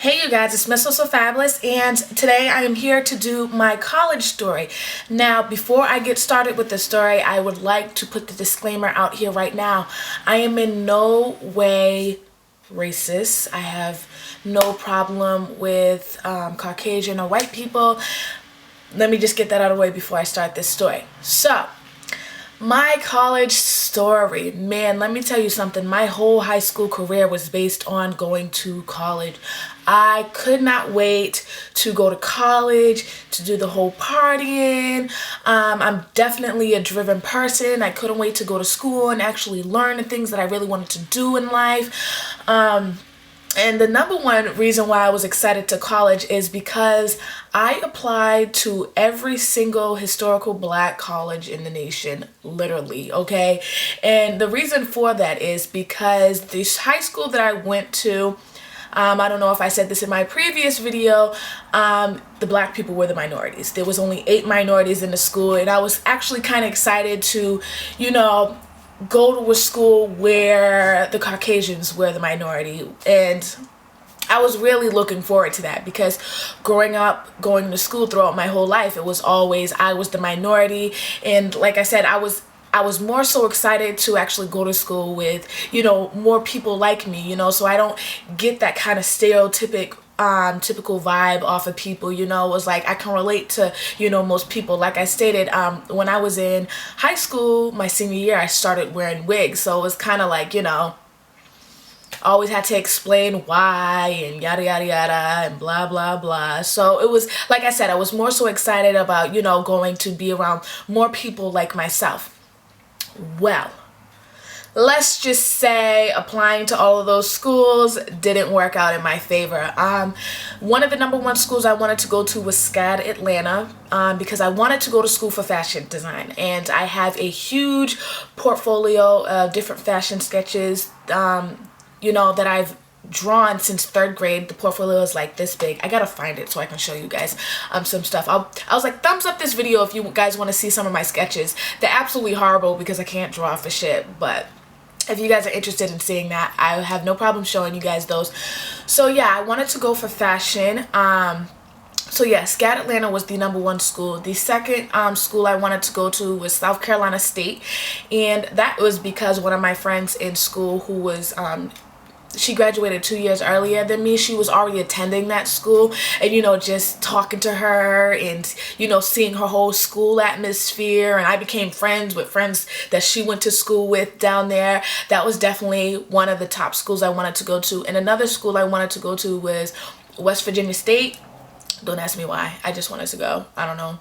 Hey you guys, it's Miss So Fabulous, and today I am here to do my college story. Now, before I get started with the story, I would like to put the disclaimer out here right now. I am in no way racist. I have no problem with Caucasian or white people. Let me just get that out of the way before I start this story. So, my college story, man, let me tell you something. My whole high school career was based on going to college. I could not wait to go to college, to do the whole partying. I'm definitely a driven person. I couldn't wait to go to school and actually learn the things that I really wanted to do in life. And the number one reason why I was excited to college is because I applied to every single historical black college in the nation, literally, okay? And the reason for that is because this high school that I went to, I don't know if I said this in my previous video, the black people were the minorities. There was only 8 minorities in the school, and I was actually kind of excited to, go to a school where the Caucasians were the minority. And I was really looking forward to that because growing up, going to school throughout my whole life, it was always I was the minority. And like I said, I was more so excited to actually go to school with, more people like me, so I don't get that kind of typical vibe off of people. It was like I can relate to most people. Like I stated, when I was in high school, my senior year, I started wearing wigs, so it was kind of like always had to explain why and yada yada yada and blah blah blah. So it was, like I said, I was more so excited about going to be around more people like myself. Well, let's just say applying to all of those schools didn't work out in my favor. One of the number one schools I wanted to go to was SCAD Atlanta, because I wanted to go to school for fashion design, and I have a huge portfolio of different fashion sketches, that I've drawn since 3rd grade. The portfolio is like this big. I gotta find it so I can show you guys some stuff. I was like, thumbs up this video if you guys want to see some of my sketches. They're absolutely horrible because I can't draw for shit, but if you guys are interested in seeing that, I have no problem showing you guys those. So yeah, I wanted to go for fashion. So yeah, SCAD Atlanta was the number one school. The second school I wanted to go to was South Carolina State, and that was because one of my friends in school who was she graduated 2 years earlier than me. She was already attending that school, and just talking to her and seeing her whole school atmosphere, and I became friends with friends that she went to school with down there. That was definitely one of the top schools I wanted to go to. And another school I wanted to go to was West Virginia State. Don't ask me why. I just wanted to go. I don't know.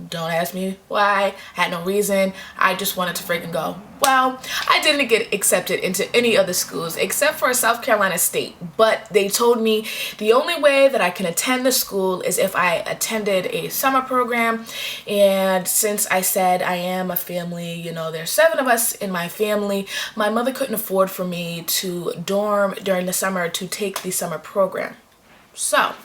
Don't ask me why. I had no reason. I just wanted to freaking go. Well, I didn't get accepted into any other schools except for South Carolina State. But they told me the only way that I can attend the school is if I attended a summer program. And since I said I am a family, there's 7 of us in my family, my mother couldn't afford for me to dorm during the summer to take the summer program. So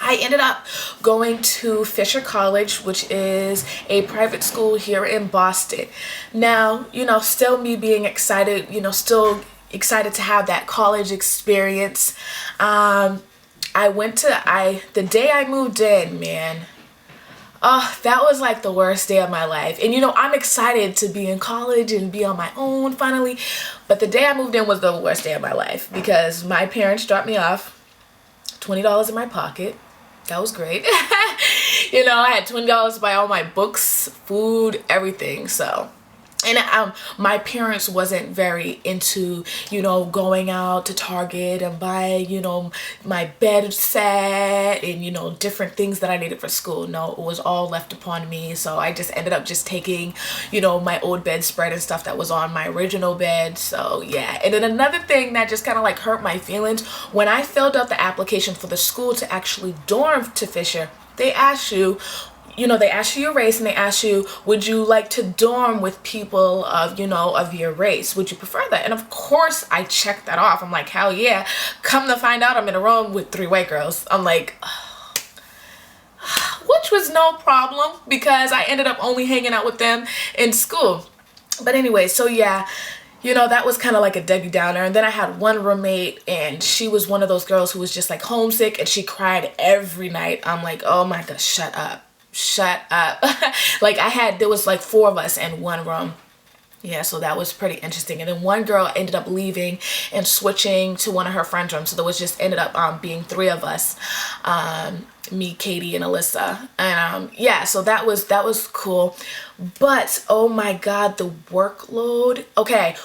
I ended up going to Fisher College, which is a private school here in Boston. Now, still me being excited, still excited to have that college experience. The day I moved in, man, oh, that was like the worst day of my life. And I'm excited to be in college and be on my own finally. But the day I moved in was the worst day of my life because my parents dropped me off, $20 in my pocket. That was great. I had $20 to buy all my books, food, everything. So, and my parents wasn't very into, going out to Target and buy, my bed set and, different things that I needed for school. No, it was all left upon me. So I just ended up just taking, my old bedspread and stuff that was on my original bed. So yeah. And then another thing that just kind of like hurt my feelings, when I filled out the application for the school to actually dorm to Fisher, they ask you, they ask you your race, and they ask you, would you like to dorm with people of, of your race? Would you prefer that? And of course I checked that off. I'm like, hell yeah. Come to find out I'm in a room with 3 white girls. I'm like, which was no problem because I ended up only hanging out with them in school. But anyway, so yeah, that was kind of like a Debbie Downer. And then I had one roommate, and she was one of those girls who was just like homesick, and she cried every night. I'm like, oh my God, shut up. Shut up. Like there was like 4 of us in one room. Yeah, so that was pretty interesting. And then one girl ended up leaving and switching to one of her friends' rooms. So there was just ended up being 3 of us, me, Katie, and Alyssa. And yeah, so that was cool. But oh my God, the workload. Okay,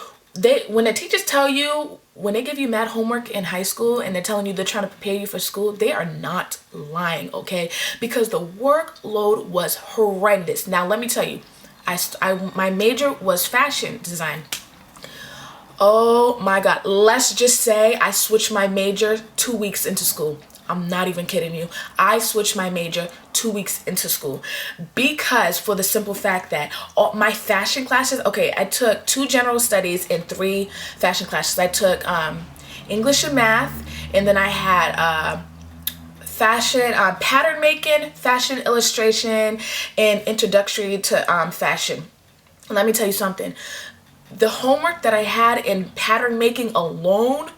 when the teachers tell you, when they give you mad homework in high school and they're telling you they're trying to prepare you for school, they are not lying, okay? Because the workload was horrendous. Now let me tell you, my major was fashion design. Oh my God. Let's just say I switched my major 2 weeks into school. I'm not even kidding you. I switched my major 2 weeks into school because for the simple fact that all my fashion classes, okay, I took 2 general studies and 3 fashion classes. I took English and math, and then I had fashion, pattern making, fashion illustration, and introductory to fashion. Let me tell you something. The homework that I had in pattern making alone,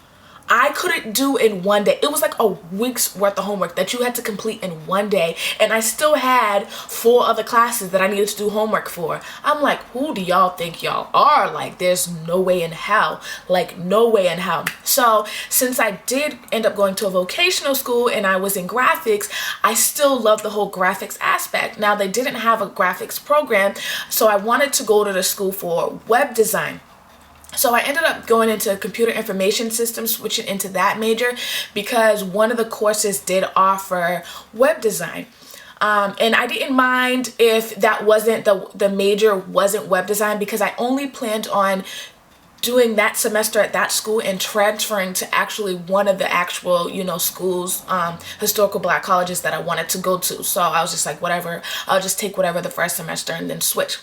I couldn't do in one day. It was like a week's worth of homework that you had to complete in one day. And I still had 4 other classes that I needed to do homework for. I'm like, who do y'all think y'all are? Like, there's no way in hell. Like, no way in hell. So since I did end up going to a vocational school and I was in graphics, I still love the whole graphics aspect. Now, they didn't have a graphics program, so I wanted to go to the school for web design. So I ended up going into computer information systems, switching into that major because one of the courses did offer web design. And I didn't mind if that wasn't the major wasn't web design, because I only planned on doing that semester at that school and transferring to actually one of the actual, schools, historical Black colleges that I wanted to go to. So I was just like, whatever, I'll just take whatever the first semester and then switch.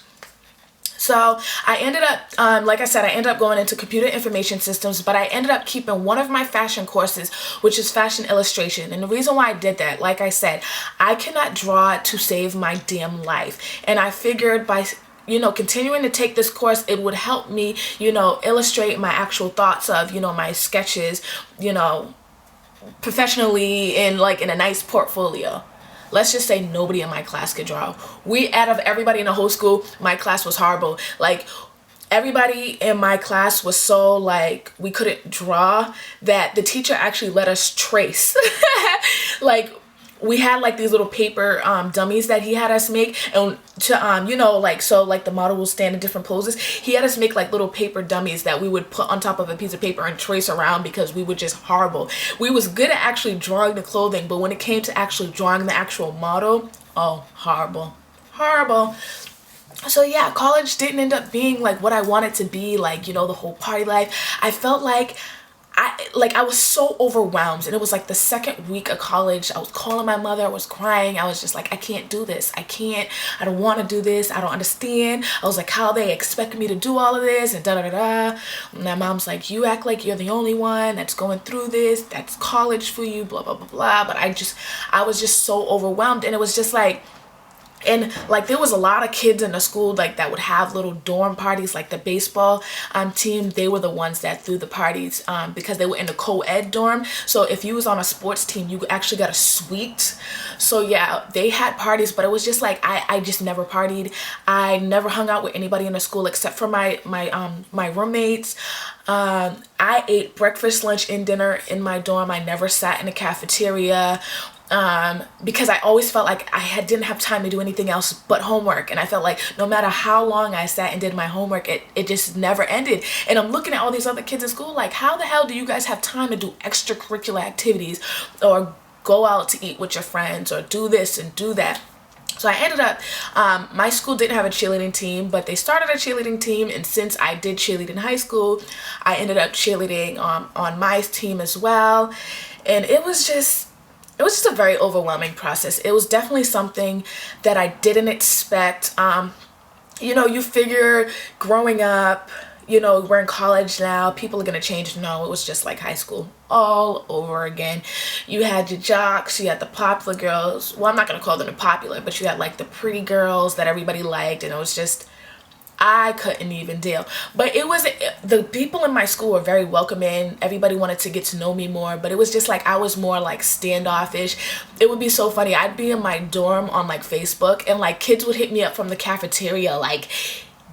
So I ended up, like I said, I ended up going into computer information systems, but I ended up keeping one of my fashion courses, which is fashion illustration. And the reason why I did that, like I said, I cannot draw to save my damn life. And I figured by continuing to take this course, it would help me, illustrate my actual thoughts of, my sketches, professionally in a nice portfolio. Let's just say nobody in my class could draw. Out of everybody in the whole school, my class was horrible. Like, everybody in my class was so, we couldn't draw that the teacher actually let us trace. We had these little paper dummies that he had us make, and to so the model will stand in different poses. He had us make little paper dummies that we would put on top of a piece of paper and trace around, because we were just horrible. We was good at actually drawing the clothing, but when it came to actually drawing the actual model, oh, horrible. So yeah, college didn't end up being what I wanted to be, the whole party life. I felt like I was so overwhelmed, and it was the second week of college. I was calling my mother, I was crying. I was just like, I can't do this. I don't want to do this. I don't understand. I was like, how they expect me to do all of this, and da-da-da-da. And my mom's like, you act like you're the only one that's going through this. That's college for you, blah, blah, blah, blah. But I was just so overwhelmed, and it was just and there was a lot of kids in the school that would have little dorm parties. The baseball team, they were the ones that threw the parties because they were in the co-ed dorm. So if you was on a sports team, you actually got a suite. So yeah, they had parties, but it was just I just never partied. I never hung out with anybody in the school except for my roommates. I ate breakfast, lunch, and dinner in my dorm. I never sat in the cafeteria. Because I always felt like didn't have time to do anything else but homework. And I felt like no matter how long I sat and did my homework, it just never ended. And I'm looking at all these other kids in school how the hell do you guys have time to do extracurricular activities or go out to eat with your friends or do this and do that? So I ended up, my school didn't have a cheerleading team, but they started a cheerleading team. And since I did cheerlead in high school, I ended up cheerleading on my team as well. And it was just a very overwhelming process. It was definitely something that I didn't expect. You figure growing up, we're in college now, people are going to change. No, it was just like high school all over again. You had your jocks, you had the popular girls. Well, I'm not going to call them the popular, but you had the pretty girls that everybody liked. And it I couldn't even deal. But it was, the people in my school were very welcoming. Everybody wanted to get to know me more, but it was just like I was more like standoffish. It would be so funny. I'd be in my dorm on like Facebook, and like kids would hit me up from the cafeteria like,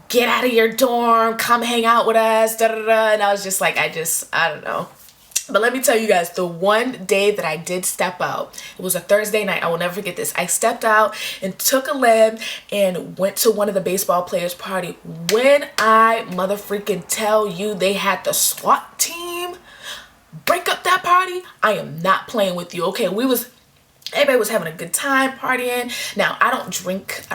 get out of your dorm, come hang out with us, da da da. And I was just like, I don't know. But let me tell you guys, the one day that I did step out, it was a Thursday night. I will never forget this. I stepped out and took a lib and went to one of the baseball players' party. When I mother freaking tell you they had the SWAT team break up that party, I am not playing with you. Okay, everybody was having a good time partying. Now, I don't drink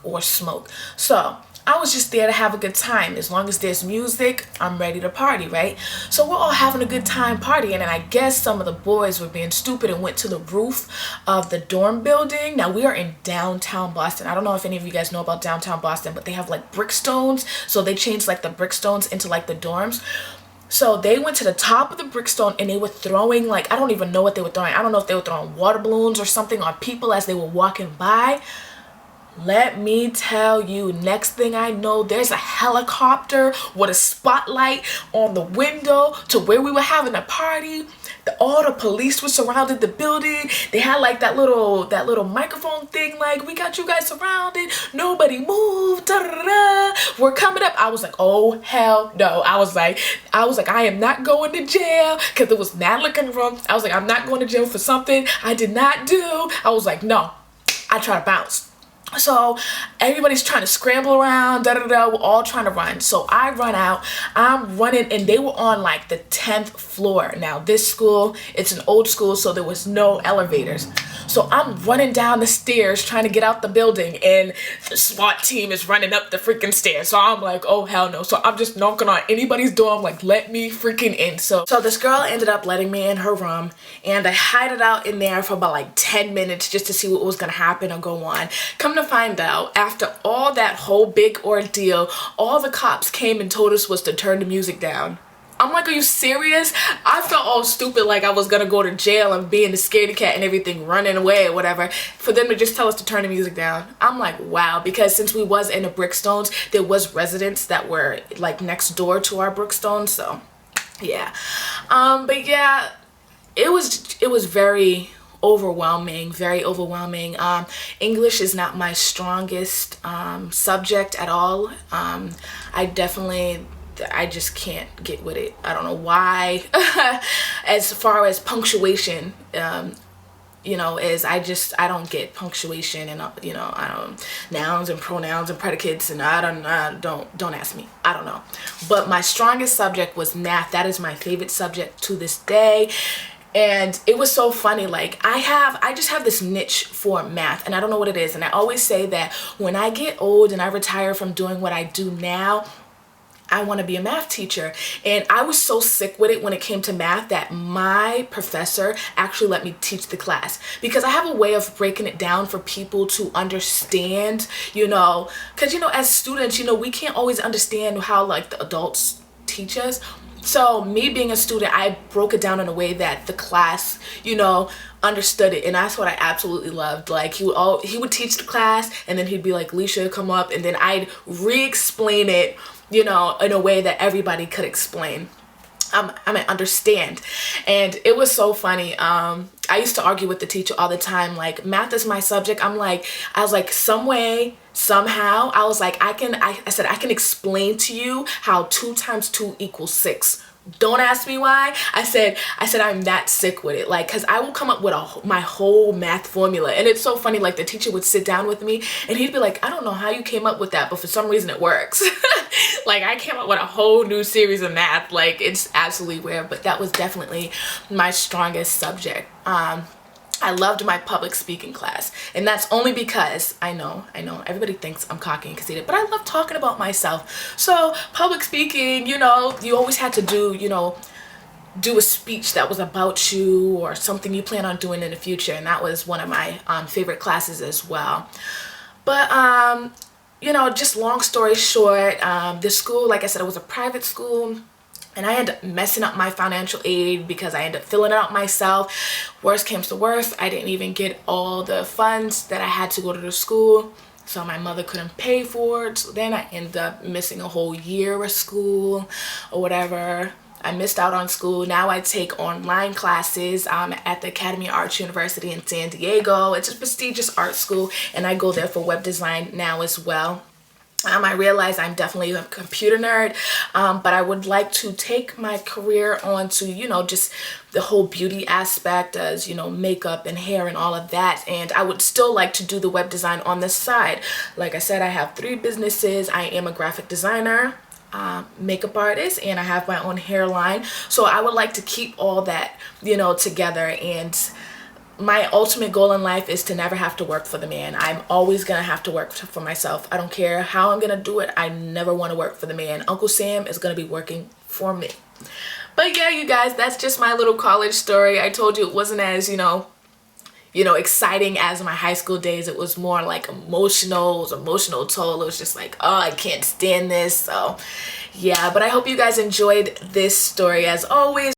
or smoke. So I was just there to have a good time. As long as there's music, I'm ready to party, right? So we're all having a good time partying, and I guess some of the boys were being stupid and went to the roof of the dorm building. Now, we are in downtown Boston. I don't know if any of you guys know about downtown Boston, but they have like brickstones. So they changed like the brickstones into like the dorms. So they went to the top of the brickstone and they were throwing, like, I don't even know what they were throwing. I don't know if they were throwing water balloons or something on people as they were walking by. Let me tell you, next thing I know, there's a helicopter with a spotlight on the window to where we were having a party. All the police were surrounded the building. They had like that little microphone thing, like, we got you guys surrounded. Nobody move. Da, da, da. We're coming up. I was like, oh hell no. I was like, I am not going to jail, because there was mad looking room. I was like, I'm not going to jail for something I did not do. I was like, no. I try to bounce. So everybody's trying to scramble around, da da da, we're all trying to run. So I run out, I'm running, and they were on like the 10th floor. Now this school, it's an old school, so there was no elevators. So I'm running down the stairs trying to get out the building, and the SWAT team is running up the freaking stairs. So I'm like, oh hell no. So I'm just knocking on anybody's door. I'm like, let me freaking in. So this girl ended up letting me in her room, and I hid it out in there for about like 10 minutes just to see what was gonna happen or go on. Come to find out, after all that whole big ordeal, all the cops came and told us was to turn the music down. I'm like, are you serious? I felt all stupid, like I was gonna go to jail and being the scaredy cat and everything, running away or whatever, for them to just tell us to turn the music down. I'm like, wow, because since we was in the Brickstones, there was residents that were like next door to our Brickstones, so yeah. But yeah, it was very overwhelming, very overwhelming. English is not my strongest subject at all. I just can't get with it. I don't know why. As far as punctuation, I don't get punctuation, and I don't, nouns and pronouns and predicates, and don't ask me. I don't know. But my strongest subject was math. That is my favorite subject to this day. And it was so funny, like I just have this niche for math, and I don't know what it is. And I always say that when I get old and I retire from doing what I do now, I want to be a math teacher. And I was so sick with it when it came to math that my professor actually let me teach the class, because I have a way of breaking it down for people to understand, because as students, we can't always understand how like the adults teach us. So me being a student, I broke it down in a way that the class, understood it. And that's what I absolutely loved. Like he would teach the class, and then he'd be like, Leisha, come up. And then I'd re-explain it, in a way that everybody could explain. Understand. And it was so funny. I used to argue with the teacher all the time, like, math is my subject. I was like, some way, somehow, I said, I can explain to you how 2 times 2 equals 6. Don't ask me why. I said I'm that sick with it, like, because I will come up with my whole math formula. And it's so funny, like, the teacher would sit down with me and he'd be like, I don't know how you came up with that, but for some reason it works. Like, I came up with a whole new series of math. Like, it's absolutely weird, but that was definitely my strongest subject. I loved my public speaking class, and that's only because I know everybody thinks I'm cocky and conceited, but I love talking about myself. So public speaking, you always had to do a speech that was about you or something you plan on doing in the future, and that was one of my favorite classes as well. But just long story short, the school, like I said, it was a private school. And I ended up messing up my financial aid because I ended up filling it out myself. Worst came to worst, I didn't even get all the funds that I had to go to the school. So my mother couldn't pay for it. So then I ended up missing a whole year of school or whatever. I missed out on school. Now I take online classes at the Academy of Arts University in San Diego. It's a prestigious art school, and I go there for web design now as well. I realize I'm definitely a computer nerd, but I would like to take my career on to, just the whole beauty aspect as, makeup and hair and all of that. And I would still like to do the web design on the side. Like I said, I have 3 businesses. I am a graphic designer, makeup artist, and I have my own hairline. So I would like to keep all that, together. And my ultimate goal in life is to never have to work for the man. I'm always gonna have to work for myself. I don't care how I'm gonna do it. I never want to work for the man. Uncle Sam is gonna be working for me. But yeah, you guys, that's just my little college story. I told you it wasn't as, exciting as my high school days. It was more like emotional. It was emotional toll. It was just like, oh, I can't stand this. So yeah, but I hope you guys enjoyed this story as always.